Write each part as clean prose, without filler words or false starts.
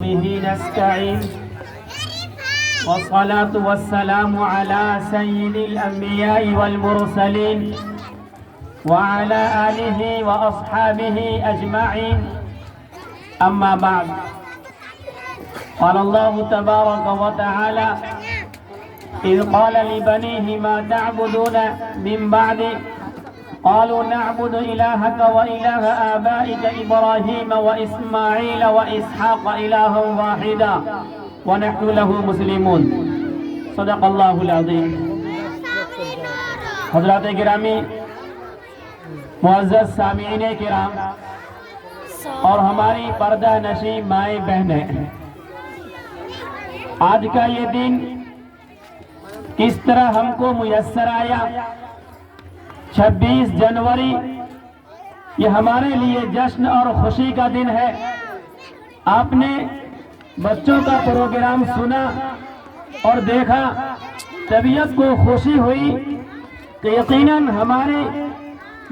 وبه نستعين والصلاة والسلام على سيد الأنبياء والمرسلين وعلى آله وأصحابه أجمعين أما بعد قال الله تبارك وتعالى إذ قال لبنيه ما تعبدون من بعدي قالوا نعبد إلهك وإله آبائك إبراهيم وإسماعيل وإسحاق إلها واحدا ونحن له مسلمون صدق الله العظيم. حضرات گرامی، معزز سامعین کرام اور ہماری پردہ نشین مائیں بہنیں، آج کا یہ دن کس طرح ہم کو میسر آیا؟ 26 جنوری یہ ہمارے لیے جشن اور خوشی کا دن ہے. آپ نے بچوں کا پروگرام سنا اور دیکھا، طبیعت کو خوشی ہوئی کہ یقیناً ہمارے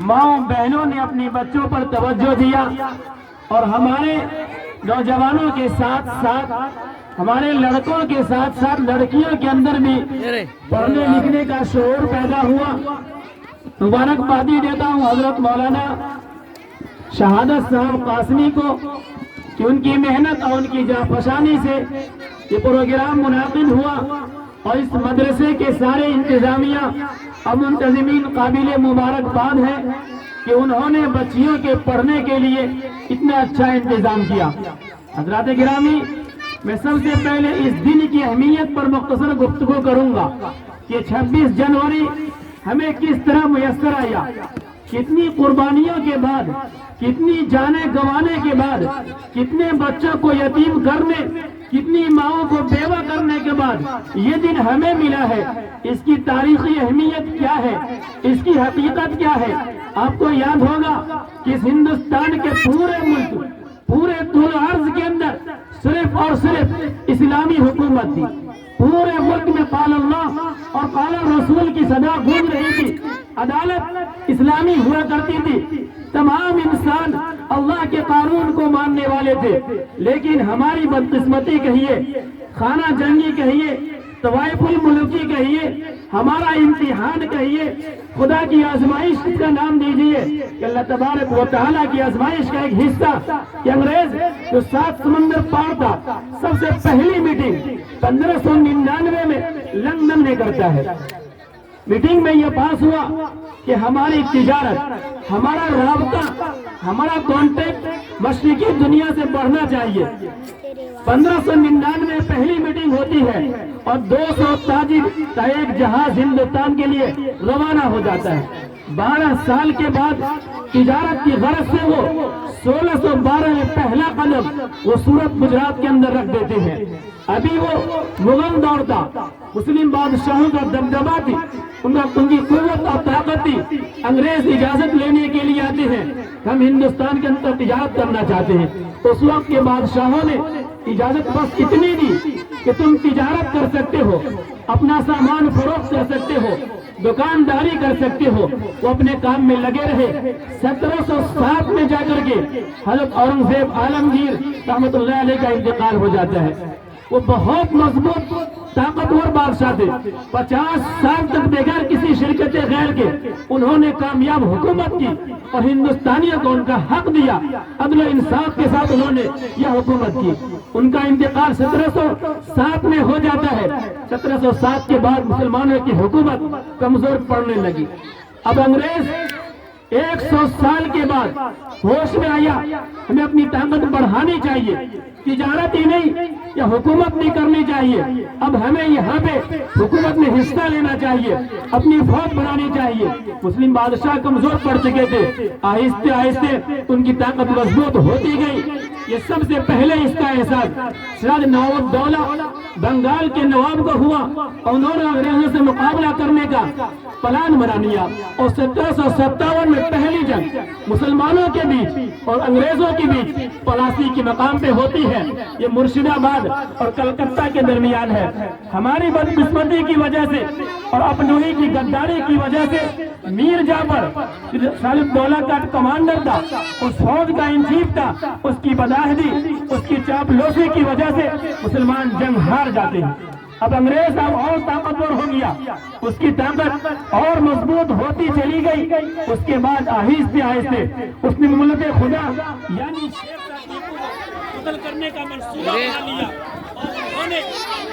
ماں بہنوں نے اپنی بچوں پر توجہ دیا اور ہمارے نوجوانوں کے ساتھ ساتھ ہمارے لڑکوں کے ساتھ ساتھ لڑکیوں کے اندر بھی پڑھنے لکھنے کا شعور پیدا ہوا. مبارکبادی دیتا ہوں حضرت مولانا شہادت صاحب قاسمی کو کہ ان کی محنت اور ان کی جانفشانی سے یہ پروگرام منعقد ہوا اور اس مدرسے کے سارے انتظامیہ اور منتظمین قابل مبارکباد ہے کہ انہوں نے بچیوں کے پڑھنے کے لیے اتنا اچھا انتظام کیا. حضرات گرامی، میں سب سے پہلے اس دن کی اہمیت پر مختصر گفتگو کروں گا کہ 26 جنوری ہمیں کس طرح میسر آیا. کتنی قربانیوں کے بعد، کتنی جانیں گنوانے کے بعد، کتنے بچوں کو یتیم کرنے، کتنی ماؤں کو بیوہ کرنے کے بعد یہ دن ہمیں ملا ہے. اس کی تاریخی اہمیت کیا ہے؟ اس کی حقیقت کیا ہے؟ آپ کو یاد ہوگا کہ اس ہندوستان کے پورے ملک، پورے طول عرض کے اندر صرف اور صرف اسلامی حکومت تھی. پورے ملک میں قال اللہ اور قال رسول کی صدا گونج رہی تھی. عدالت اسلامی ہوا کرتی تھی. تمام انسان اللہ کے قانون کو ماننے والے تھے. لیکن ہماری بدقسمتی کہیے، خانہ جنگی کہیے، طوائف الملوکی کہیے، ہمارا امتحان کہیے، خدا کی آزمائش کا نام دیجئے کہ اللہ تبارک و تعالیٰ کی آزمائش کا ایک حصہ کہ انگریز جو 7 سمندر پار تھا، سب سے پہلی میٹنگ 1599 میں لندن میں کرتا ہے. میٹنگ میں یہ پاس ہوا کہ ہماری تجارت، ہمارا رابطہ، ہمارا کانٹیکٹ مشرقی دنیا سے بڑھنا چاہیے. 1599 پہلی میٹنگ ہوتی ہے اور 200 تاجر کا ایک جہاز ہندوستان کے لیے روانہ ہو جاتا ہے. 12 سال کے بعد تجارت کی غرض سے وہ 1612 میں پہلا قدم وہ سورت گجرات کے اندر رکھ دیتے ہیں. ابھی وہ مغل دور تھا، مسلم بادشاہوں کا دبدبا تھی، ان کی قوت اور طاقت تھی. انگریز اجازت لینے کے لیے آتے ہیں، ہم ہندوستان کے اندر تجارت کرنا چاہتے ہیں. اس وقت کے بادشاہوں نے اجازت بس اتنی دی کہ تم تجارت کر سکتے ہو، اپنا سامان فروخت کر سکتے ہو، دکانداری کر سکتے ہو. وہ اپنے کام میں لگے رہے. 1707 میں جا کر کے حضرت اورنگزیب عالمگیر رحمت اللہ علیہ کا انتقال ہو جاتا ہے. وہ بہت مضبوط طاقتور بادشاہ تھے. 50 سال تک بغیر کسی شرکت غیر کے انہوں نے کامیاب حکومت کی اور ہندوستانیوں کو ان کا حق دیا. عدل و انصاف کے ساتھ انہوں نے یہ حکومت کی. ان کا انتقال 1707 میں ہو جاتا ہے. 1707 کے بعد مسلمانوں کی حکومت کمزور پڑنے لگی. اب انگریز 100 سال کے بعد ہوش میں آیا، ہمیں اپنی طاقت بڑھانی چاہیے، تجارت ہی نہیں یا حکومت نہیں کرنی چاہیے. اب ہمیں یہاں پہ حکومت میں حصہ لینا چاہیے، اپنی فوج بنانی چاہیے. مسلم بادشاہ کمزور پڑ چکے تھے، آہستہ آہستہ ان کی طاقت مضبوط ہوتی گئی. یہ سب سے پہلے اس کا احساس سراج نواب الدولہ بنگال کے نواب کو ہوا اور انہوں نے انگریزوں سے مقابلہ کرنے کا پلان بنا لیا. اور 1757 میں پہلی جنگ مسلمانوں کے بیچ اور انگریزوں کے بیچ پلاسی کے مقام پہ ہوتی ہے. یہ مرشد آباد اور کلکتہ کے درمیان ہے. ہماری بدقسمتی کی وجہ سے اور اپنوئی کی غداری کی وجہ سے میر جعفر صالح دولہ کا کمانڈر تھا، اس فوج کا ان چیف تھا، اس کی بداہدی، اس کی چاپلوسی کی وجہ سے مسلمان جنگ ہار جاتے ہیں۔ اب انگریز اب اور طاقتور ہو گیا، اس کی طاقت اور مضبوط ہوتی چلی گئی۔ اس کے بعد آہستہ آہستہ اس نے ملک خدا یعنی شیر شاہ ٹیپو کو قتل کرنے کا منصوبہ بنا لیا، اور انہوں نے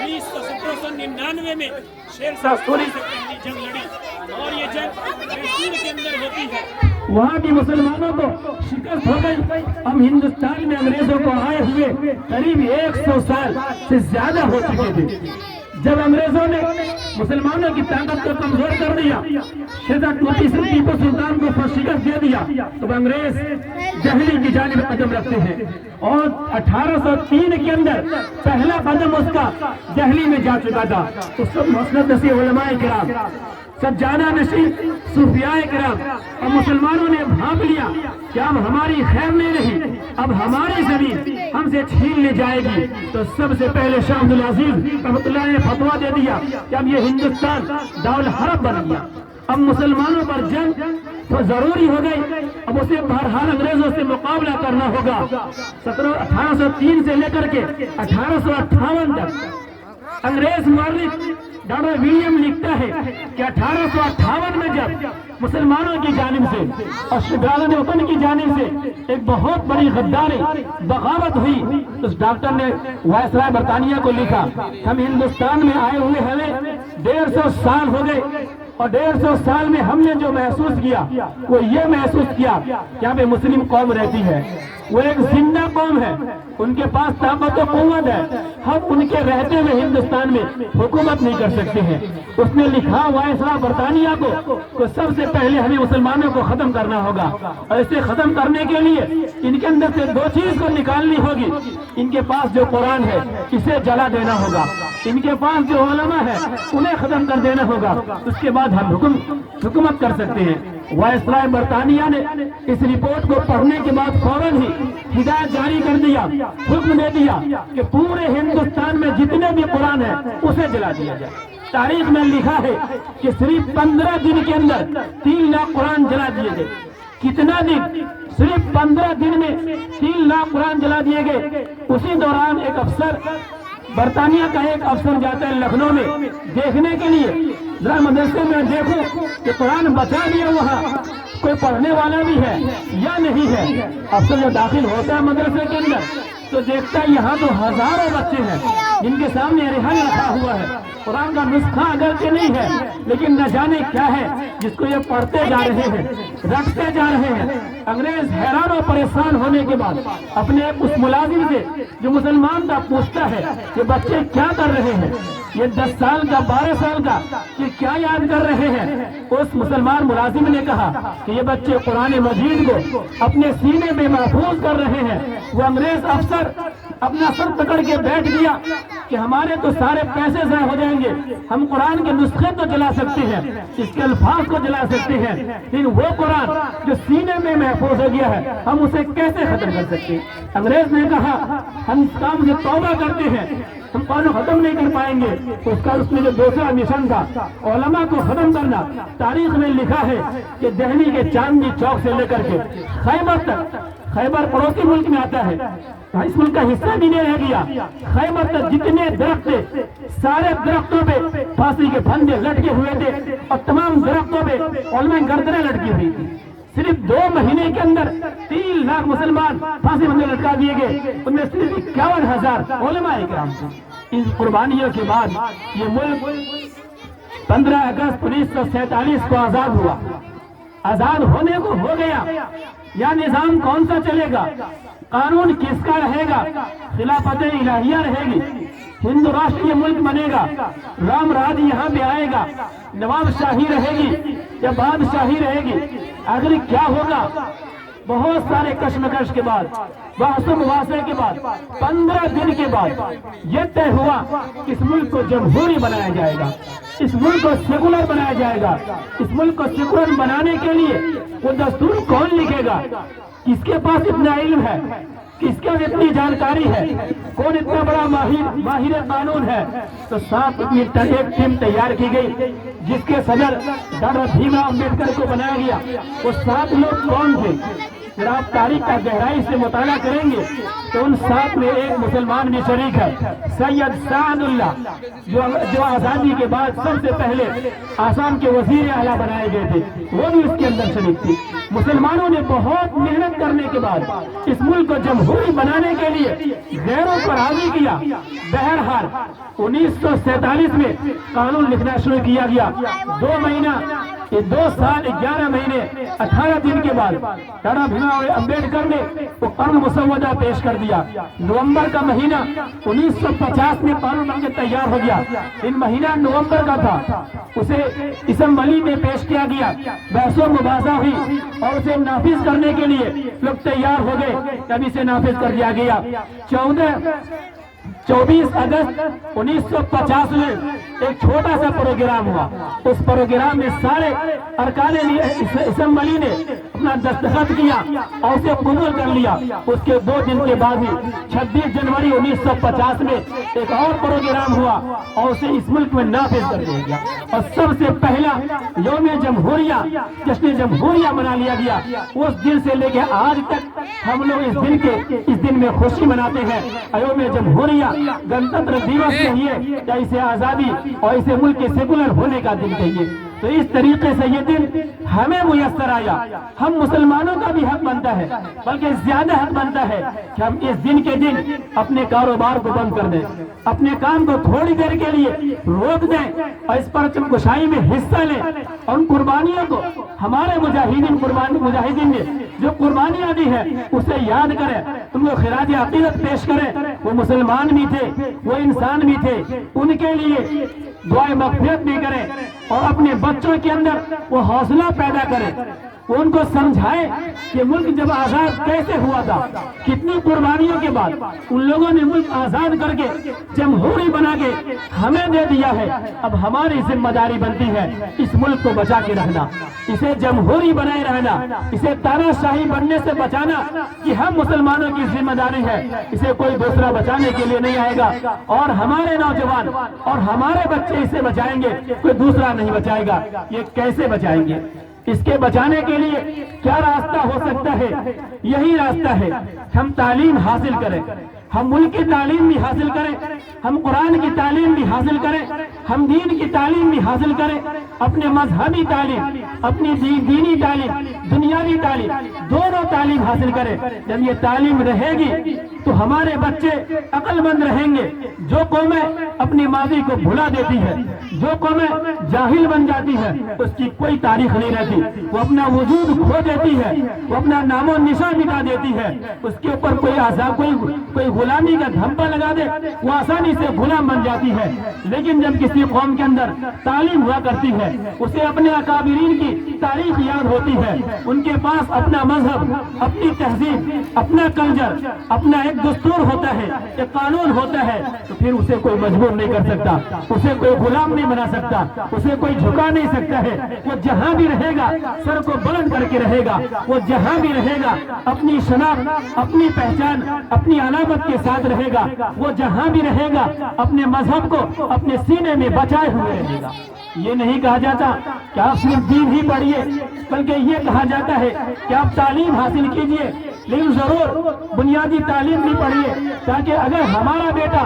1799 میں شیر شاہ سوری سے پہلی جنگ لڑی، اور یہ جنگ میسور کے اندر ہوتی ہے۔ وہاں بھی مسلمانوں کو شکست ہو گئی۔ ہم ہندوستان میں انگریزوں کو آئے ہوئے قریب 100 سال سے زیادہ ہو چکے تھے۔ جب انگریزوں نے مسلمانوں کی طاقت کو کمزور کر دیا، شہزادہ ٹیپو سلطان کو شکست دے دیا، تو انگریز دہلی کی جانب قدم رکھتے ہیں، اور 1803 کے اندر پہلا قدم اس کا دہلی میں جا چکا تھا۔ اس وقت مسند نشین علماء کرام، سجادہ نشین صوفیاء کرام اور مسلمانوں نے بھانپ لیا کہ اب ہماری خیر نہیں رہی، اب ہماری زمین ہم سے چھین لی جائے گی۔ تو سب سے پہلے شاہ عبدالعزیز رحمۃ اللہ نے فتویٰ دے دیا کہ اب یہ ہندوستان دارالحرب بن گیا، اب مسلمانوں پر جنگ تو ضروری ہو گئی، اب اسے بہرحال انگریزوں سے مقابلہ کرنا ہوگا۔ 1803 سے لے کر کے 1858 تک انگریز مورخ ڈاکٹر ولیم لکھتا ہے کہ 1858 میں جب مسلمانوں کی جانب سے اور شجاعت وطن کی جانب سے ایک بہت بڑی غداری بغاوت ہوئی، اس ڈاکٹر نے وائسرائے برطانیہ کو لکھا، ہم ہندوستان میں آئے ہوئے ہمیں 150 سال ہو گئے، اور 150 سال میں ہم نے جو محسوس کیا وہ یہ محسوس کیا کہ یہاں پہ مسلم قوم رہتی ہے، وہ ایک زندہ قوم ہے، ان کے پاس طاقت و قوت ہے، ہم ان کے رہتے ہوئے ہندوستان میں حکومت نہیں کر سکتے ہیں۔ اس نے لکھا وائسرائے برطانیہ کو کہ سب سے پہلے ہمیں مسلمانوں کو ختم کرنا ہوگا، اور اسے ختم کرنے کے لیے ان کے اندر سے 2 چیز کو نکالنی ہوگی۔ ان کے پاس جو قرآن ہے اسے جلا دینا ہوگا، ان کے پاس جو علماء ہے انہیں ختم کر دینا ہوگا، اس کے بعد ہم حکومت کر سکتے ہیں۔ وائسرائے برطانیہ نے اس رپورٹ کو پڑھنے کے بعد فوراً ہی ہدایت جاری کر دیا، حکم دے دیا کہ پورے ہندوستان میں جتنے بھی قرآن ہے اسے جلا دیا جائے۔ تاریخ میں لکھا ہے کہ صرف 15 دن کے اندر 3 لاکھ قرآن جلا دیے گئے۔ کتنا دن؟ صرف 15 دن میں 3 لاکھ قرآن جلا دیے گئے۔ اسی دوران ایک افسر، برطانیہ کا ایک افسر جاتا ہے لکھنؤ میں دیکھنے کے لیے، ذرا مدرسے میں دیکھو کہ قرآن بچا لیا وہاں کوئی پڑھنے والا بھی ہے یا نہیں ہے۔ افسر جو داخل ہوتا ہے مدرسے کے اندر تو دیکھتا ہے یہاں تو ہزاروں بچے ہیں جن کے سامنے ریحان رکھا ہوا ہے، قرآن کا نسخہ اگرچہ نہیں ہے لیکن نہ جانے کیا ہے جس کو یہ پڑھتے جا رہے ہیں، رکھتے جا رہے ہیں۔ انگریز حیران و پریشان ہونے کے بعد اپنے اس ملازم سے جو مسلمان تھا پوچھتا ہے کہ بچے کیا کر رہے ہیں، یہ 10 سال کا 12 سال کا یہ کیا یاد کر رہے ہیں؟ اس مسلمان ملازم نے کہا کہ یہ بچے قرآن مجید کو اپنے سینے میں محفوظ کر رہے ہیں۔ وہ انگریز افسر اپنا سر پکڑ کے بیٹھ گیا کہ ہمارے تو سارے پیسے ضائع ہو جائیں گے، ہم قرآن کے نسخے تو جلا سکتے ہیں، اس کے الفاظ کو جلا سکتے ہیں، لیکن وہ قرآن جو سینے میں محفوظ ہو گیا ہے ہم اسے کیسے ختم کر سکتے ہیں؟ انگریز نے کہا ہم اس کام سے توبہ کرتے ہیں، ہم قرآن ختم نہیں کر پائیں گے۔ اس میں جو دوسرا مشن تھا علماء کو ختم کرنا، تاریخ میں لکھا ہے کہ دہلی کے چاندنی چوک سے لے کر کے خیبر تک، خیبر پڑوسی ملک میں آتا ہے، اس ملک کا حصہ بھی نہیں رہ گیا، خیبر تک جتنے درخت تھے سارے درختوں پہ پھانسی کے پھندے لٹکے ہوئے تھے، اور تمام درختوں پہ علماء گردنیں لٹکی ہوئی تھی۔ صرف 2 مہینے کے اندر 3 لاکھ مسلمان پھانسی پھندے لٹکا دیے گئے، ان میں صرف 51,000 علماء کرام تھے۔ ان قربانیوں کے بعد یہ ملک 15 اگست 1947 کو آزاد ہوا۔ آزاد ہونے کو ہو گیا، یا نظام کون سا چلے گا، قانون کس کا رہے گا، خلافت الہیہ رہے گی، ہندو راشٹر یہ ملک بنے گا، رام راج یہاں پہ آئے گا، نواب شاہی رہے گی یا بادشاہی رہے گی، آخر کیا ہوگا؟ بہت سارے کشمکش کے بعد، بحث و مباحثے کے بعد 15 دن کے بعد یہ طے ہوا کہ اس ملک کو جمہوری بنایا جائے گا، اس ملک کو سیکولر بنایا جائے گا۔ اس ملک کو سیکولر بنانے کے لیے وہ دستور کون لکھے گا؟ کس کے پاس اتنا علم ہے؟ کس کے اتنی جانکاری ہے، کون اتنا بڑا ماہر قانون ہے؟ تو 7 ایک ٹیم تیار کی گئی جس کے صدر ڈاکٹر بھیم راؤ امبیڈکر کو بنایا گیا۔ وہ 7 لوگ کون تھے؟ پھر آپ تاریخ کا گہرائی سے مطالعہ کریں گے تو ان 7 میں ایک مسلمان بھی شریک ہے، سید سعد اللہ، جو آزادی کے بعد سب سے پہلے آسام کے وزیر اعلیٰ بنائے گئے تھے، وہ بھی اس کے اندر شریک تھی۔ مسلمانوں نے بہت محنت کرنے کے بعد اس ملک کو جمہوری بنانے کے لیے غیروں پر راضی کیا۔ بہرحال 1947 میں قانون لکھنا شروع کیا گیا۔ 2 سال 11 مہینے 18 دن کے بعد ڈاکٹر بھیم راؤ امبیڈکر نے وہ قانون مسودہ پیش کر دیا۔ نومبر کا مہینہ 1950 میں قانون بن کے تیار ہو گیا۔ ان مہینہ نومبر کا تھا، اسے اسمبلی میں پیش کیا گیا، بحث و مباحثہ ہوئی اور اسے نافذ کرنے کے لیے لوگ تیار ہو گئے، تب اسے نافذ کر دیا گیا۔ 24 اگست 1950 میں ایک چھوٹا سا پروگرام ہوا۔ اس پروگرام میں سارے ارکان اسمبلی نے اپنا دستخط کیا اور اسے قبول کر لیا۔ اس کے 2 دن کے بعد ہی 26 جنوری 1950 میں ایک اور پروگرام ہوا اور اسے اس ملک میں نافذ کر دیا گیا، اور سب سے پہلا یوم جمہوریہ، جشن جمہوریہ منا لیا گیا۔ اس دن سے لے کے آج تک ہم لوگ اس دن میں خوشی مناتے ہیں۔ یوم جمہوریہ گنتنتر دیوس کہیے یا اسے آزادی اور اسے ملک کے سیکولر ہونے کا دن کہیے۔ تو اس طریقے سے یہ دن ہمیں میسر آیا۔ ہم مسلمانوں کا بھی حق بنتا ہے، بلکہ زیادہ حق بنتا ہے کہ ہم اس دن کے دن اپنے کاروبار کو بند کر دیں، اپنے کام کو تھوڑی دیر کے لیے روک دیں اور اس پرچم کشائی میں حصہ لیں، اور ان قربانیوں کو ہمارے مجاہدین نے جو قربانیاں دی ہیں اسے یاد کریں، ان کو خراج عقیدت پیش کریں۔ وہ مسلمان بھی تھے، وہ انسان بھی تھے، ان کے لیے دعائے مغفرت بھی کریں اور اپنے بچوں کے اندر وہ حوصلہ پیدا کریں۔ وہ ان کو سمجھائے کہ ملک جب آزاد کیسے ہوا تھا، کتنی قربانیوں کے بعد ان لوگوں نے ملک آزاد کر کے جمہوری بنا کے ہمیں دے دیا ہے۔ اب ہماری ذمہ داری بنتی ہے اس ملک کو بچا کے رکھنا، اسے جمہوری بنائے رہنا، اسے تانا شاہی بننے سے بچانا کہ ہم مسلمانوں کی ذمہ داری ہے، اسے کوئی دوسرا بچانے کے لیے نہیں آئے گا، اور ہمارے نوجوان اور ہمارے بچے اسے بچائیں گے، کوئی دوسرا نہیں بچائے گا۔ یہ کیسے بچائیں گے؟ اس کے بچانے کے لیے کیا راستہ ہو سکتا ہے؟ یہی راستہ ہے ہم تعلیم حاصل کریں، ہم ملک کی تعلیم بھی حاصل کریں، ہم قرآن کی تعلیم بھی حاصل کریں، ہم دین کی تعلیم بھی حاصل کریں، اپنے مذہبی تعلیم، اپنی دینی تعلیم، دنیاوی تعلیم، دونوں تعلیم حاصل کریں۔ جب یہ تعلیم رہے گی تو ہمارے بچے عقل مند رہیں گے۔ جو قومیں اپنی ماضی کو بھلا دیتی ہے، جو قومیں جاہل بن جاتی ہے، اس کی کوئی تاریخ نہیں رہتی، وہ اپنا وجود کھو دیتی ہے، وہ اپنا نام و نشان مٹا دیتی ہے، اس کے اوپر کوئی غلامی کا دھمپا لگا دے وہ آسانی سے غلام بن جاتی ہے۔ لیکن جب کسی قوم کے اندر تعلیم ہوا کرتی ہے، اسے اپنے اکابرین کی تاریخ یاد ہوتی ہے، ان کے پاس اپنا مذہب، اپنی تہذیب، اپنا کلچر، اپنا ایک دستور ہوتا ہے، ایک قانون ہوتا ہے، تو پھر اسے کوئی مجبور نہیں کر سکتا، اسے کوئی غلام نہیں بنا سکتا، اسے کوئی جھکا نہیں سکتا ہے۔ وہ جہاں بھی رہے گا سر کو بلند کر کے رہے گا، وہ جہاں بھی رہے گا اپنی شناخت، اپنی پہچان، اپنی علامت کے ساتھ رہے گا، وہ جہاں بھی رہے گا اپنے مذہب کو اپنے سینے میں بچائے ہوئے رہے گا۔ یہ نہیں کہا جاتا کہ آپ صرف دین ہی پڑھیے، بلکہ یہ کہا جاتا ہے کہ آپ تعلیم حاصل کیجئے، لیکن ضرور بنیادی تعلیم بھی پڑھیے، تاکہ اگر ہمارا بیٹا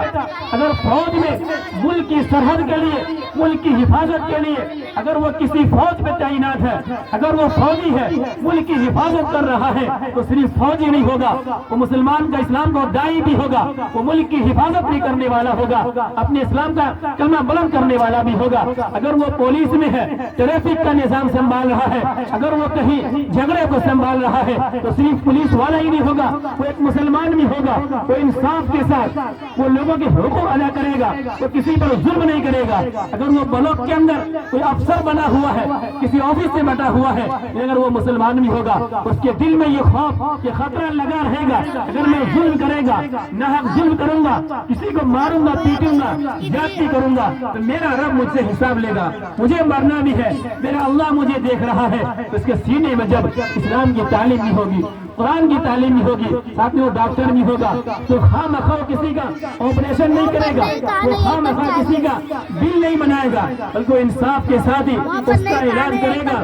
اگر فوج میں ملک کی سرحد کے لیے، ملک کی حفاظت کے لیے اگر وہ کسی فوج میں تعینات ہے، اگر وہ فوجی ہے، ملک کی حفاظت کر رہا ہے، تو صرف فوجی نہیں ہوگا، وہ مسلمان کا اسلام کو داعی بھی ہوگا، وہ ملک کی حفاظت بھی کرنے والا ہوگا، اپنے اسلام کا کلمہ بلند کرنے والا بھی ہوگا۔ اگر وہ پولیس میں ہے، ٹریفک کا نظام سنبھال رہا ہے، اگر وہ کہیں جھگڑے کو سنبھال رہا ہے، تو صرف پولیس والا ہی نہیں ہوگا، وہ ایک مسلمان بھی ہوگا، وہ انصاف کے ساتھ وہ لوگوں کے حقوق ادا کرے گا، وہ کسی پر ظلم نہیں کرے گا۔ اگر وہ بلاک کے اندر کوئی افسر بنا ہوا ہے، کسی آفس سے بٹا ہوا ہے، اگر وہ مسلمان بھی ہوگا، اس کے دل میں یہ خوف، یہ خطرہ لگا رہے گا، اگر میں ظلم کرے گا، ناحق ظلم کروں گا، کسی کو ماروں گا، پیٹوں گا، زیادتی کروں گا، تو میرا رب مجھ سے حساب لے گا، مجھے مرنا بھی ہے، میرا اللہ مجھے دیکھ رہا ہے۔ اس کے سینے میں جب اسلام کی تعلیم نہیں ہوگی، قرآن کی تعلیم بھی ہوگی، ساتھ میں وہ ڈاکٹر بھی ہوگا، تو خواہ مخواہ کسی کا آپریشن نہیں کرے گا، وہ خواہ مخواہ کسی کا بل نہیں بنائے گا، بلکہ وہ انصاف کے ساتھ ہی اس کا علاج کرے گا۔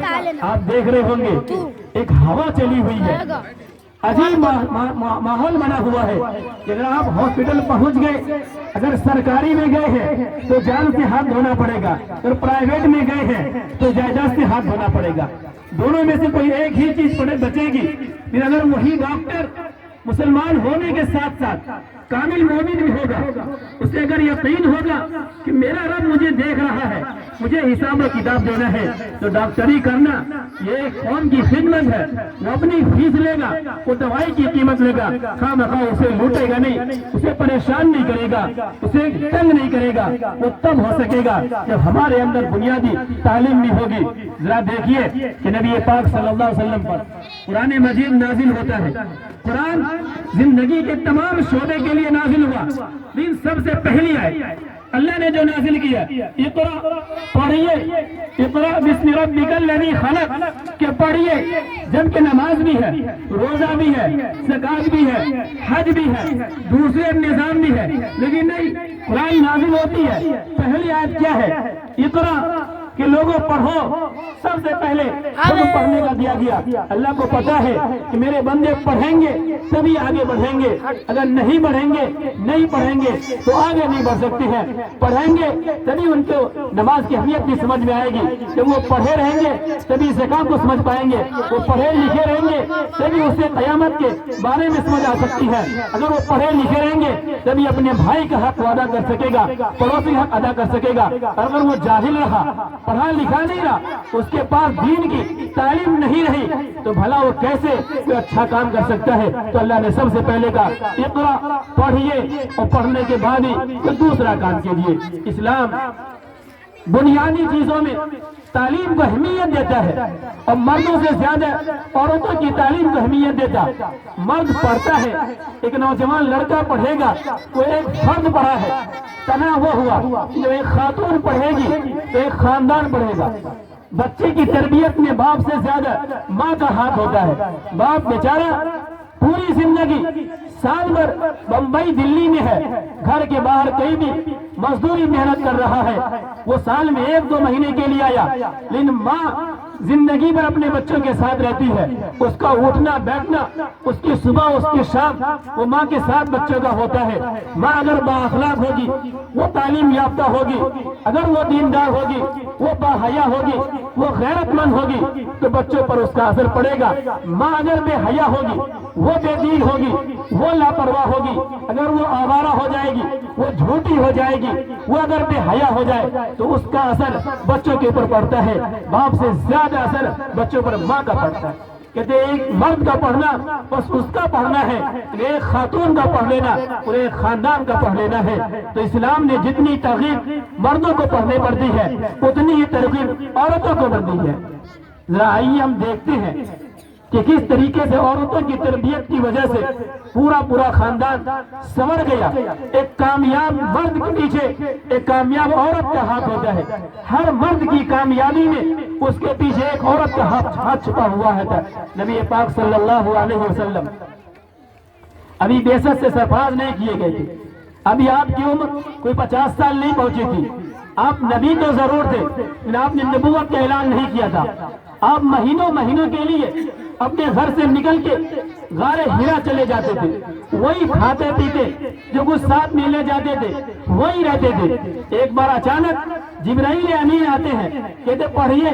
آپ دیکھ رہے ہوں گے ایک ہوا چلی ہوئی ہے، عجیب ماحول بنا ہوا ہے کہ اگر آپ ہاسپٹل پہنچ گئے، اگر سرکاری میں گئے ہیں تو جان سے ہاتھ دھونا پڑے گا، اگر پرائیویٹ میں گئے ہیں تو جائیداد سے ہاتھ دھونا پڑے گا، دونوں میں سے کوئی ایک ہی چیز بچے گی۔ پھر اگر وہی ڈاکٹر مسلمان ہونے کے ساتھ ساتھ کامل مومن بھی ہوگا، اسے اگر یقین ہوگا کہ میرا رب مجھے دیکھ رہا ہے، مجھے حساب و کتاب دینا ہے، تو ڈاکٹری کرنا یہ ایک قوم کی خدمت ہے۔ وہ اپنی فیس لے گا، وہ دوائی کی قیمت لے گا، خواہ مخواہ اسے لوٹے گا نہیں، اسے پریشان نہیں کرے گا، اسے تنگ نہیں کرے گا۔ وہ تب ہو سکے گا جب ہمارے اندر بنیادی تعلیم بھی ہوگی۔ ذرا دیکھیے کہ نبی پاک صلی اللہ علیہ وسلم پر قرآن مجید نازل ہوتا ہے۔ قرآن زندگی کے تمام شعبے کے لیے نازل ہوا، لیکن سب سے پہلی آیت اللہ نے جو نازل کیا، اقرا، پڑھیے، اقرا بسم ربک الذی خلق، کہ پڑھیے، جبکہ نماز بھی ہے، روزہ بھی ہے، زکات بھی ہے، حج بھی ہے، دوسرے نظام بھی ہے، لیکن نہیں، قرآن نازل ہوتی ہے، پہلی آیت کیا ہے؟ اقرا، کہ لوگوں پڑھو، سب سے پہلے پڑھنے کا دیا گیا۔ اللہ کو پتا ہے کہ میرے بندے پڑھیں گے تبھی آگے بڑھیں گے، اگر نہیں پڑھیں گے تو آگے نہیں بڑھ سکتے ہیں۔ پڑھیں گے تبھی ان کو نماز کی اہمیت بھی سمجھ میں آئے گی، جب وہ پڑھے رہیں گے تبھی زکات کو سمجھ پائیں گے، وہ پڑھے لکھے رہیں گے تبھی اسے قیامت کے بارے میں سمجھ آ سکتی ہے، اگر وہ پڑھے لکھے رہیں گے تبھی اپنے بھائی کا حق ادا کر سکے گا، پڑوسی کا حق ادا کر سکے گا۔ اگر وہ جاہل رہا، پڑھا لکھا نہیں رہا، اس کے پاس دین کی تعلیم نہیں رہی، تو بھلا وہ کیسے کوئی اچھا کام کر سکتا ہے؟ تو اللہ نے سب سے پہلے کہا اقرا، پڑھیے، اور پڑھنے کے بعد ہی پھر دوسرا کام کیجیے۔ اسلام بنیادی چیزوں میں تعلیم کو اہمیت دیتا ہے، اور مردوں سے زیادہ عورتوں کی تعلیم کو اہمیت دیتا۔ مرد پڑھتا ہے، ایک نوجوان لڑکا پڑھے گا، وہ ایک فرد پڑھا ہے، تنہا وہ ہوا جو ایک خاتون پڑھے گی تو ایک خاندان پڑھے گا۔ بچے کی تربیت میں باپ سے زیادہ ماں کا ہاتھ ہوتا ہے۔ باپ بیچارہ پوری زندگی سال بھر بمبئی دلی میں ہے، گھر کے باہر کہیں بھی مزدوری محنت کر رہا ہے، وہ سال میں 1-2 مہینے کے لیے آیا، لیکن ماں زندگی بھر اپنے بچوں کے ساتھ رہتی ہے، اس کا اٹھنا بیٹھنا، اس کی صبح اس کی شام، وہ ماں کے ساتھ بچوں کا ہوتا ہے۔ ماں اگر با اخلاق ہوگی، وہ تعلیم یافتہ ہوگی، اگر وہ دیندار ہوگی، وہ باحیا ہوگی، وہ غیرت مند ہوگی، تو بچوں پر اس کا اثر پڑے گا۔ ماں اگر بے حیا ہوگی، وہ بے دین ہوگی، وہ لاپرواہ ہوگی، اگر وہ آوارہ ہو جائے گی، وہ جھوٹی ہو جائے گی، وہ اگر بے حیا ہو جائے تو اس کا اثر بچوں کے اوپر پڑتا ہے۔ باپ سے زیادہ اثر بچوں پر ماں کا پڑتا ہے۔ کہتے ہیں ایک مرد کا پڑھنا بس اس کا پڑھنا ہے، ایک خاتون کا پڑھ لینا اور ایک خاندان کا پڑھ لینا ہے۔ تو اسلام نے جتنی ترغیب مردوں کو پڑھنے پر دی ہے، اتنی ہی ترغیب عورتوں کو پر دی ہے۔ ذرا آئیے ہم دیکھتے ہیں کہ کس طریقے سے عورتوں کی تربیت کی وجہ سے پورا خاندان سنور گیا۔ ایک کامیاب مرد کے پیچھے ایک کامیاب عورت کا ہاتھ ہوتا ہے، ہر مرد کی کامیابی میں اس کے پیچھے ایک عورت کا ہاتھ چھپا ہوا ہے۔ نبی پاک صلی اللہ علیہ وسلم ابھی بعثت سے سرفراز نہیں کیے گئے تھے، ابھی آپ کی عمر کوئی 50 سال نہیں پہنچی تھی، آپ نبی تو ضرور تھے لیکن آپ نے نبوت کا اعلان نہیں کیا تھا۔ آپ مہینوں کے لیے اپنے گھر سے نکل کے غار ہرا چلے جاتے تھے، وہی کھاتے پیتے جو کچھ ساتھ میں لے جاتے تھے وہی رہتے تھے۔ ایک بار اچانک جبرائیل امین آتے ہیں، کہتے پڑھیے،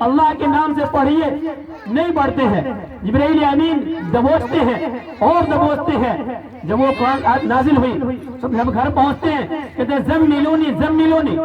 اللہ کے نام سے پڑھیے، نہیں پڑھتے ہیں۔ جبرائیل امین دبوچتے ہیں اور دبوچتے ہیں، جب وہ قرآن نازل ہوئی جب گھر پہنچتے ہیں کہتے زملونی،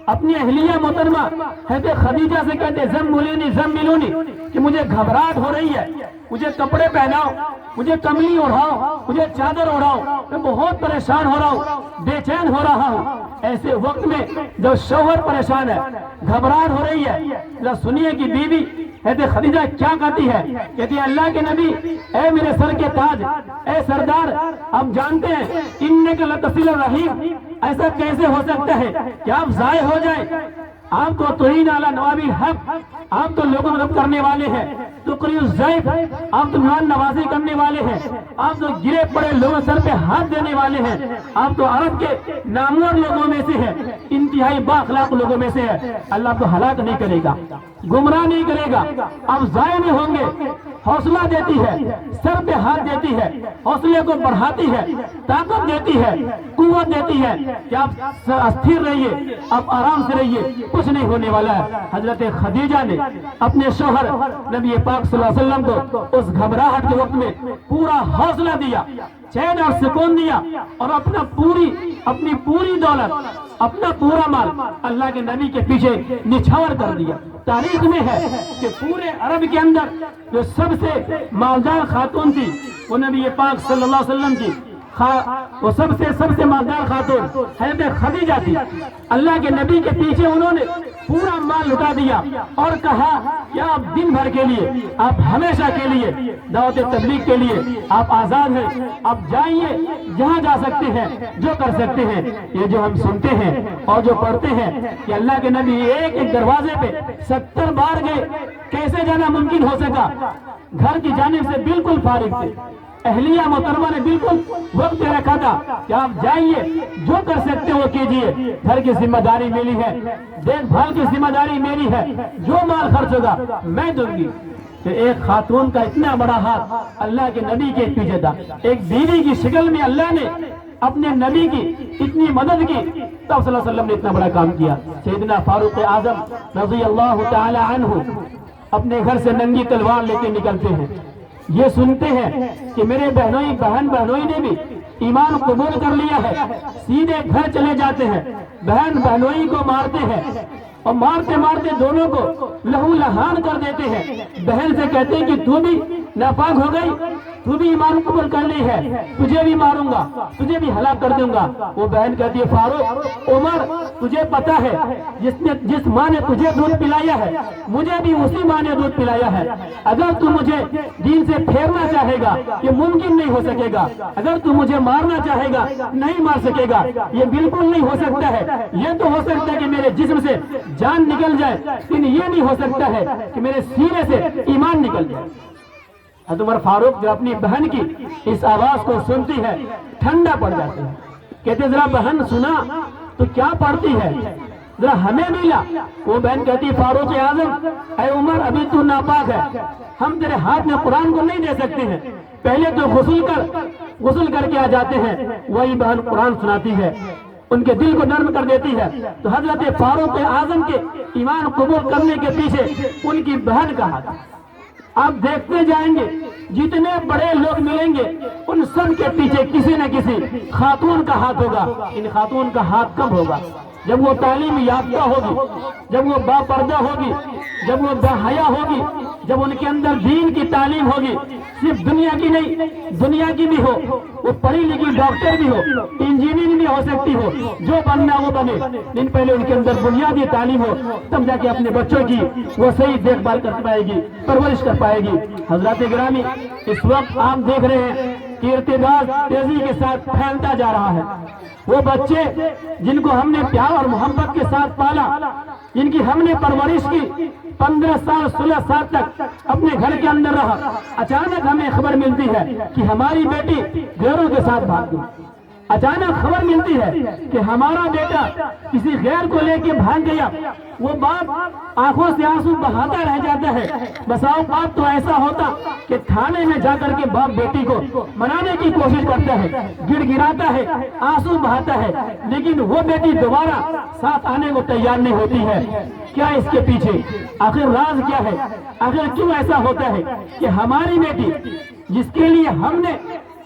اپنی اہلیہ محترمہ حضرت خدیجہ سے کہتے زملونی کہ مجھے گھبراہٹ ہو رہی ہے، مجھے کپڑے پہناؤ، مجھے کملی اڑاؤ، مجھے چادر اڑاؤ، میں بہت پریشان ہو رہا ہوں، بے چین ہو رہا ہوں۔ ایسے وقت میں جب شوہر پریشان ہے، گھبراہٹ ہو رہی ہے، ذرا سنیے کہ بیوی حضرت خدیجہ کیا کہتی ہے؟ کہتی ہے اللہ کے نبی، اے میرے سر کے تاج، اے سردار، آپ جانتے ہیں انک لتصل الرحیم، ایسا کیسے ہو سکتا ہے کہ آپ ضائع ہو جائیں، آپ تو توہین علی نوابل حق، آپ تو لوگوں مدد کرنے والے ہیں، تو قریب الضیف، آپ تو مہمان نوازی کرنے والے ہیں، آپ تو گرے پڑے لوگوں سر پہ ہاتھ دینے والے ہیں، آپ تو عرب کے نامور لوگوں میں سے ہیں، انتہائی با اخلاق لوگوں میں سے ہے۔ اللہ آپ کو ہلاک نہیں کرے گا، گمراہ نہیں کرے گا، آپ ضائع نہیں ہوں گے۔ حوصلہ دیتی ہے، سر پہ ہاتھ دیتی ہے، حوصلے کو بڑھاتی ہے، طاقت دیتی ہے، قوت دیتی ہے کہ آپ استھر رہیے، آپ آرام سے رہیے، کچھ نہیں ہونے والا ہے۔ حضرت خدیجہ نے اپنے شوہر نبی پاک صلی اللہ علیہ وسلم کو اس گھبراہٹ کے وقت میں پورا حوصلہ دیا، چین اور سکون دیا، اور اپنی پوری دولت، اپنا پورا مال اللہ کے نبی کے پیچھے نچھاور کر دیا۔ تاریخ میں ہے کہ پورے عرب کے اندر جو سب سے مالدار خاتون تھی وہ نبی پاک صلی اللہ علیہ وسلم کی وہ سب سے مالدار خاتون حضرت خدیجہ تھی۔ اللہ کے نبی کے پیچھے انہوں نے پورا مال لٹا دیا اور کہا کہ آپ دن بھر کے لیے، آپ ہمیشہ کے لیے دعوت تبلیغ کے لیے آپ آزاد ہیں، آپ جائیے جہاں جا سکتے ہیں، جو کر سکتے ہیں۔ یہ جو ہم سنتے ہیں اور جو پڑھتے ہیں کہ اللہ کے نبی ایک ایک دروازے پہ 70 بار گئے، کیسے جانا ممکن ہو سکا؟ گھر کی جانب سے بالکل فارغ تھے، اہلیہ محترمہ نے بالکل وقت رکھا تھا کہ آپ جائیے، جو کر سکتے وہ کیجئے، گھر کی ذمہ داری میری ہے، دیکھ بھال کی ذمہ داری میری ہے، جو مال خرچ ہوگا میں دوں گی۔ کہ ایک خاتون کا اتنا بڑا ہاتھ اللہ کے نبی کے پیچھے تھا، ایک بیوی کی شکل میں اللہ نے اپنے نبی کی اتنی مدد کی، تب صلی اللہ علیہ وسلم نے اتنا بڑا کام کیا۔ سیدنا فاروق اعظم رضی اللہ تعالی عنہ اپنے گھر سے ننگی تلوار لے کے نکلتے ہیں، یہ سنتے ہیں کہ میرے بہن بہنوئی نے بھی ایمان قبول کر لیا ہے، سیدھے گھر چلے جاتے ہیں، بہن بہنوئی کو مارتے ہیں اور مارتے مارتے دونوں کو لہو لہان کر دیتے ہیں۔ بہن سے کہتے ہیں کہ تو بھی ناپاک ہو گئی، تو بھی ایمان قبول کر لی ہے، تجھے بھی ماروں گا، تجھے بھی ہلاک کر دوں گا۔ وہ بہن کہتی ہے فاروق عمر تجھے پتا ہے جس ماں نے تجھے دودھ پلایا ہے مجھے بھی اسی ماں نے دودھ پلایا ہے، اگر تو مجھے دین سے پھیرنا چاہے گا یہ ممکن نہیں ہو سکے گا، اگر تو مجھے مارنا چاہے گا نہیں مار سکے گا، یہ بالکل نہیں ہو سکتا ہے۔ یہ تو ہو سکتا ہے کہ میرے جسم سے جان نکل جائے، لیکن یہ نہیں ہو سکتا ہے کہ میرے سینے سے ایمان نکل جائے۔ حضرت عمر فاروق جو اپنی بہن کی اس آواز کو سنتی ہے ٹھنڈا پڑ جاتے ہیں، کہتے ذرا بہن سنا تو کیا پڑھتی ہے، ذرا ہمیں بھی لا۔ وہ بہن کہتی فاروق اعظم اے عمر ابھی تو ناپاک ہے، ہم تیرے ہاتھ میں قرآن کو نہیں دے سکتے ہیں، پہلے تو غسل کر کے آ جاتے ہیں۔ وہی بہن قرآن سناتی ہے، ان کے دل کو نرم کر دیتی ہے۔ تو حضرت فاروق اعظم کے ایمان قبول کرنے کے پیچھے ان کی بہن کا ہاتھ۔ آپ دیکھتے جائیں گے جتنے بڑے لوگ ملیں گے ان سب کے پیچھے کسی نہ کسی خاتون کا ہاتھ ہوگا۔ ان خاتون کا ہاتھ کب ہوگا؟ جب وہ تعلیم یافتہ ہوگی، جب وہ با پردہ ہوگی، جب وہ با حیا ہوگی، جب ان کے اندر دین کی تعلیم ہوگی، صرف دنیا کی نہیں دنیا کی بھی ہو، وہ پڑھی لکھی ڈاکٹر بھی ہو، انجینئر بھی ہو سکتی ہو، جو بننا وہ بنے، لیکن پہلے ان کے اندر بنیادی تعلیم ہو، تب جا کے اپنے بچوں کی وہ صحیح دیکھ بھال کر پائے گی، پرورش کر پائے گی۔ حضرات گرامی اس وقت آپ دیکھ رہے ہیں کہ ارتداد تیزی کے ساتھ پھیلتا جا رہا ہے۔ وہ بچے جن کو ہم نے پیار اور محبت کے ساتھ پالا، جن کی ہم نے پرورش کی، 15 سال 16 سال تک اپنے گھر کے اندر رہا، اچانک ہمیں خبر ملتی ہے کہ ہماری بیٹی غیروں کے ساتھ بھاگ گئی۔ اچانک خبر ملتی ہے کہ ہمارا بیٹا کسی غیر کو لے کے بھاگ گیا۔ وہ باپ آنکھوں سے آنسو بہاتا رہ جاتا ہے۔ بس اوقات تو ایسا ہوتا کہ تھانے میں جا کر کے باپ بیٹی کو منانے کی کوشش کرتا ہے، گڑ گڑاتا ہے، آنسو بہاتا ہے، لیکن وہ بیٹی دوبارہ ساتھ آنے کو تیار نہیں ہوتی ہے۔ کیا اس کے پیچھے آخر راز کیا ہے؟ آخر کیوں ایسا ہوتا ہے کہ ہماری بیٹی جس کے لیے ہم نے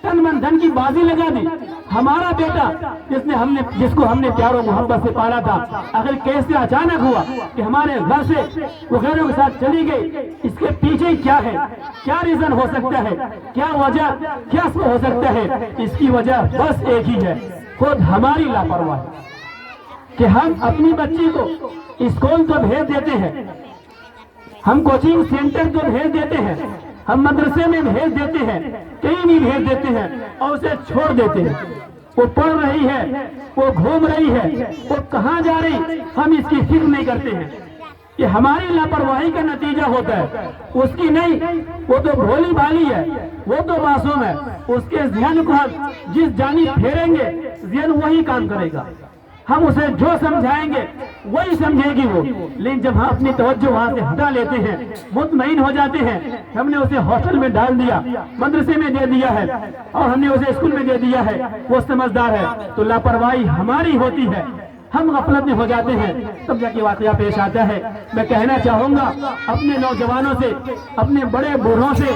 تن من دھن کی بازی لگا دی، ہمارا بیٹا جس کو ہم نے پیار و محبت سے پالا تھا، آخر کیسے اچانک ہوا کہ ہمارے گھر سے وہ غیروں کے ساتھ چلی گئی؟ اس کے پیچھے کیا ہے؟ کیا ریزن ہو سکتا ہے؟ کیا وجہ کیا ہو سکتا ہے؟ اس کی وجہ بس ایک ہی ہے، خود ہماری لاپرواہی کہ ہم اپنی بچی کو اسکول تو بھیج دیتے ہیں، ہم کوچنگ سینٹر تو بھیج دیتے ہیں، ہم مدرسے میں بھیج دیتے ہیں، کہیں بھی بھیج دیتے ہیں اور اسے چھوڑ دیتے ہیں۔ وہ پڑھ رہی ہے، وہ گھوم رہی ہے، وہ کہاں جا رہی، ہم اس کی فکر نہیں کرتے ہیں۔ یہ ہماری لاپرواہی کا نتیجہ ہوتا ہے، اس کی نہیں۔ وہ تو بھولی بھالی ہے، وہ تو معصوم ہے، اس کے ذہن کو ہم جس جانب پھیریں گے ذہن وہی کام کرے گا۔ ہم اسے جو سمجھائیں گے وہی سمجھے گی وہ، لیکن جب ہم اپنی توجہ وہاں سے ہٹا لیتے ہیں، مطمئن ہو جاتے ہیں، ہم نے اسے ہاسٹل میں ڈال دیا، مدرسے میں دے دیا ہے، اور ہم نے اسے اسکول میں دے دیا ہے، وہ سمجھدار ہے، تو لاپرواہی ہماری ہوتی ہے، ہم غفلت میں ہو جاتے ہیں، تب جا کے واقعہ پیش آتا ہے۔ میں کہنا چاہوں گا اپنے نوجوانوں سے، اپنے بڑے بوڑھوں سے،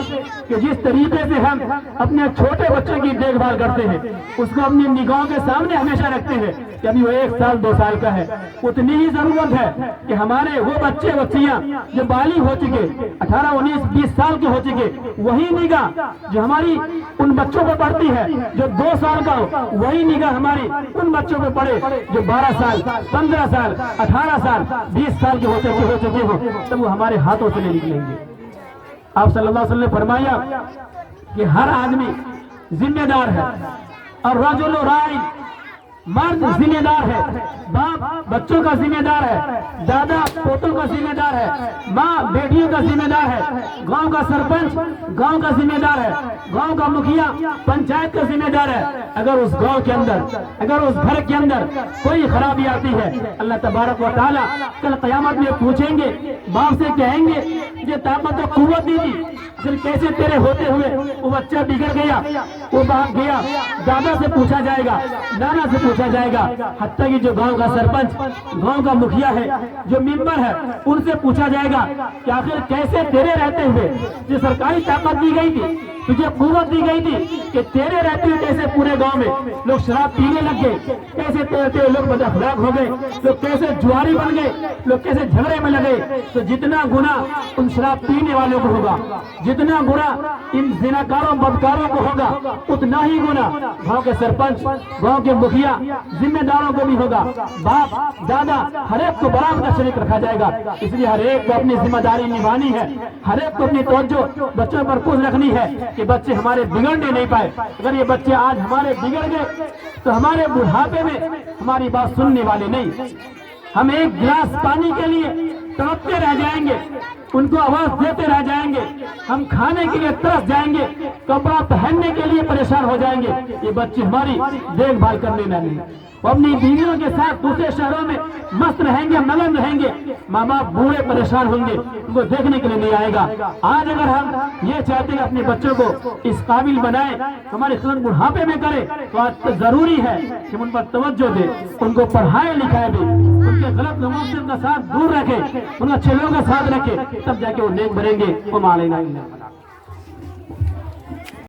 کہ جس طریقے سے ہم اپنے چھوٹے بچوں کی دیکھ بھال کرتے ہیں، اس کو اپنی نگاہوں کے سامنے ہمیشہ رکھتے ہیں کہ ابھی وہ 1 سال 2 سال کا ہے، اتنی ہی ضرورت ہے کہ ہمارے وہ بچے بچیاں جو بالغ ہو چکے، 18 19 20 سال کے ہو چکے، وہی نگاہ جو ہماری ان بچوں پہ پڑتی ہے جو 2 سال کا ہو، وہی نگاہ ہماری ان بچوں پہ پڑے جو 12 سال 15 سال 18 سال 20 سال کے ہو چکے ہوں، تب وہ ہمارے ہاتھوں سے نہیں نکلیں گے۔ آپ صلی اللہ علیہ وسلم نے فرمایا کہ ہر آدمی ذمہ دار ہے، اور رجل راعٍ، مرد ذمہ دار ہے، باپ بچوں کا ذمہ دار ہے، دادا پوتوں کا ذمہ دار ہے، ماں بیٹیوں کا ذمہ دار ہے، گاؤں کا سرپنچ گاؤں کا ذمہ دار ہے، گاؤں کا مکھیا پنچایت کا ذمہ دار ہے۔ اگر اس گاؤں کے اندر، اگر اس گھر کے اندر کوئی خرابی آتی ہے، اللہ تبارک و تعالیٰ کل قیامت میں پوچھیں گے، باپ سے کہیں گے یہ طاقت و قوت دی تھی، پھر کیسے تیرے ہوتے ہوئے وہ بچہ بگڑ گیا، وہ بھاگ گیا۔ دادا سے پوچھا جائے گا، نانا سے پوچھا جائے گا، حتیٰ کہ جو گاؤں کا سرپنچ، گاؤں کا مکھیا ہے، جو ممبر ہے، ان سے پوچھا جائے گا کہ آخر کیسے تیرے رہتے ہوئے جو سرکاری طاقت دی گئی تھی، تجھے قوت دی گئی تھی کہ تیرے رہتے ہوئے کیسے پورے گاؤں میں لوگ شراب پینے لگ گئے، کیسے تیرے لوگ بد اخلاق ہو گئے، لوگ کیسے جواری بن گئے، لوگ کیسے جھگڑے میں لگے۔ تو جتنا گناہ ان شراب پینے والوں کو ہوگا، جتنا گناہ ان زناکاروں بدکاروں کو ہوگا، اتنا ہی گناہ گاؤں کے سرپنچ، گاؤں کے مکھیا ذمہ داروں کو بھی ہوگا۔ باپ دادا ہر ایک کو برابر کا شریک رکھا جائے گا، اس لیے ہر ایک کو اپنی ذمہ داری نبھانی ہے، ہر ایک کو اپنی توجہ بچوں پر کچھ رکھنی ہے کہ بچے ہمارے بگڑنے نہیں پائے۔ اگر یہ بچے آج ہمارے بگڑ گئے تو ہمارے بڑھاپے میں ہماری بات سننے والے نہیں، ہم ایک گلاس پانی کے لیے تڑپتے رہ جائیں گے، ان کو آواز دیتے رہ جائیں گے، ہم کھانے کے لیے ترس جائیں گے، کپڑا پہننے کے لیے پریشان ہو جائیں گے۔ یہ بچے ہماری دیکھ بھال کرنے نہیں، وہ اپنی بیویوں کے ساتھ دوسرے شہروں میں مست رہیں گے، مگن رہیں گے، ماں باپ بوڑھے پریشان ہوں گے، ان کو دیکھنے کے لیے نہیں آئے گا۔ آج اگر ہم یہ چاہتے ہیں اپنے بچوں کو اس قابل بنائیں، ہماری خدمت بڑھاپے میں کریں، تو آج ضروری ہے کہ ہم ان پر توجہ دیں، ان کو پڑھائیں لکھائیں بھی، ان کے غلط لوگوں سے ان کا ساتھ دور رکھیں، ان اچھے لوگوں کا ساتھ رکھیں، تب جا کے وہ نیک بنیں گے۔ وما علینا الا البلاغ۔